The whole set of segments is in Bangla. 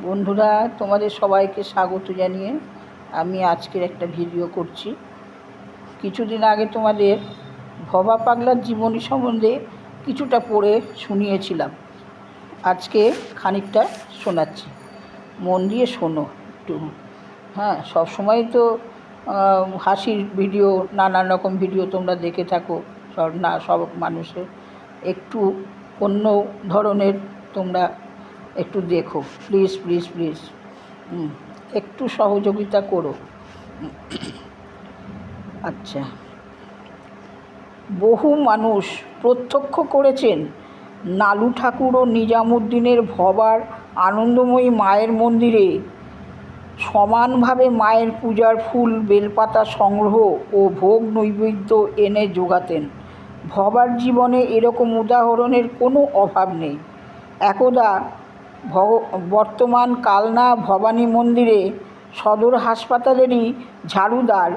বন্ধুরা, তোমাদের সবাইকে স্বাগত জানিয়ে আমি আজকের একটা ভিডিও করছি। কিছুদিন আগে তোমাদের ভবা পাগলার জীবনী সম্বন্ধে কিছুটা পড়ে শুনিয়েছিলাম। আজকে খানিকটা শোনাচ্ছি, মন দিয়ে শোনো একটু। হ্যাঁ, সবসময় তো হাসির ভিডিও, নানান রকম ভিডিও তোমরা দেখে থাকো। সব মানুষের একটু অন্য ধরনের তোমরা একটু দেখো, প্লিজ প্লিজ প্লিজ, একটু সহযোগিতা করো। আচ্ছা, বহু মানুষ প্রত্যক্ষ করেছেন নালু ঠাকুর ও নিজামুদ্দিনের ভবার আনন্দময়ী মায়ের মন্দিরে সমানভাবে মায়ের পূজার ফুল বেলপাতা সংগ্রহ ও ভোগ নৈবেদ্য এনে জোগাতেন। ভবার জীবনে এরকম উদাহরণের কোনো অভাব নেই। একদা বর্তমান কালনা ভবানী মন্দিরে সদর হাসপাতালেরই ঝাড়ুদার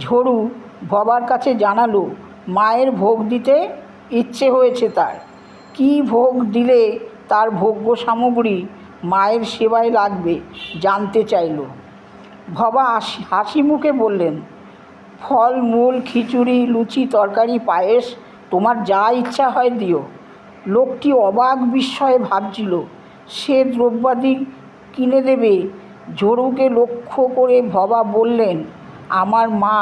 ঝড়ু ভবার কাছে জানালো মায়ের ভোগ দিতে ইচ্ছে হয়েছে তার। কী ভোগ দিলে তার ভোগ্য সামগ্রী মায়ের সেবায় লাগবে জানতে চাইল। ভবা হাসি মুখে বললেন, ফল মূল, খিচুড়ি, লুচি, তরকারি, পায়েস, তোমার যা ইচ্ছা হয় দিও। লোকটি অবাক বিস্ময়ে ভাবছিল সে দ্রব্যাদি কিনে দেবে। ঝড়ুকে লক্ষ্য করে ভবা বললেন, আমার মা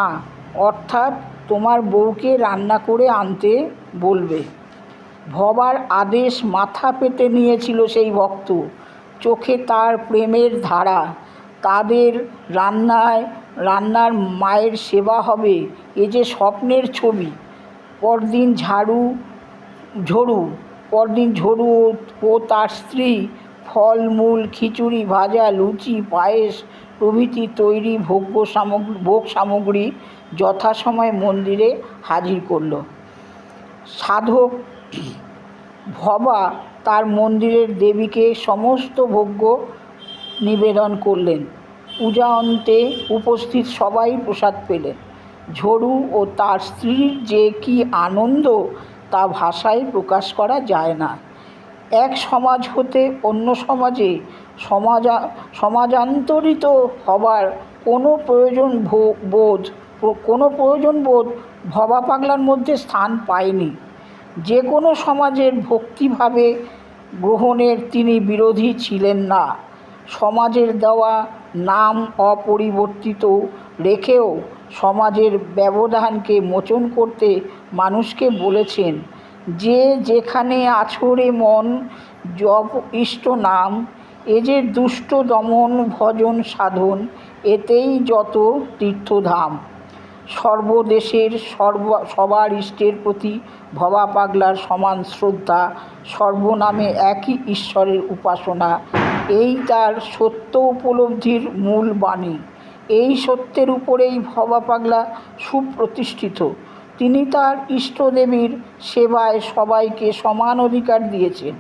অর্থাৎ তোমার বউকে রান্না করে আনতে বলবে। ভবার আদেশ মাথা পেতে নিয়েছিল সেই ভক্ত। চোখে তার প্রেমের ধারা। তাদের রান্নার মায়ের সেবা হবে, এ যে স্বপ্নের ছবি। পরদিন ঝড়ু ও তার স্ত্রী ফলমূল, খিচুড়ি, ভাজা, লুচি, পায়েস প্রভৃতি তৈরি ভোগ সামগ্রী যথাসময়ে মন্দিরে হাজির করল। সাধক ভবা তার মন্দিরের দেবীকে সমস্ত ভোগ্য নিবেদন করলেন। পূজা অন্তে উপস্থিত সবাই প্রসাদ পেলেন। ঝড়ু ও তার স্ত্রীর যে কি আনন্দ তা ভাষায় প্রকাশ করা যায় না। এক সমাজ হতে অন্য সমাজে সমাজান্তরিত হবার কোনো প্রয়োজন বোধ ভবা পাগলার মধ্যে স্থান পায়নি। যে কোনো সমাজের ভক্তিভাবে গ্রহণের তিনি বিরোধী ছিলেন না। সমাজের দেওয়া নাম অপরিবর্তিত রেখেও সমাজের ব্যবধানকে মোচন করতে মানুষকে বলেছেন, যে যেখানে আছো রে মন, জপ ইষ্ট নাম, এ যে দুষ্ট দমন ভজন সাধন, এতেই যত তীর্থধাম। সর্বদেশের সবার ইষ্টের প্রতি ভবা পাগলার সমান শ্রদ্ধা, সর্বনামে একই ঈশ্বরের উপাসনা, এই তার সত্য উপলব্ধির মূল বাণী। এই সত্যের উপরেই ভবা পাগলা সুপ্রতিষ্ঠিত। তিনি তার ইষ্টদেবীর সেবায় সবাইকে সমান অধিকার দিয়েছেন।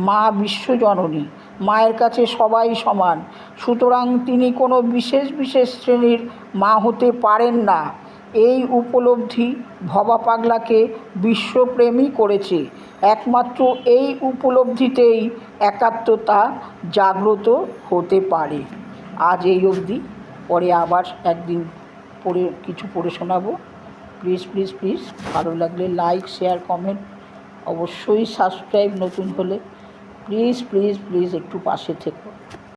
মা বিশ্বজননী, মায়ের কাছে সবাই সমান। সুতরাং তিনি কোনো বিশেষ শ্রেণীর মা হতে পারেন না। এই উপলব্ধি ভবা পাগলাকে বিশ্বপ্রেমী করেছে। একমাত্র এই উপলব্ধিতেই একাত্মতা জাগ্রত হতে পারে। আজ এই অবধি, পরে আবার একদিন কিছু পড়ে শোনাবো। প্লিজ প্লিজ প্লিজ, ভালো লাগলে লাইক, শেয়ার, কমেন্ট, অবশ্যই সাবস্ক্রাইব নতুন হলে। প্লিজ প্লিজ প্লিজ একটু পাশে থেকো।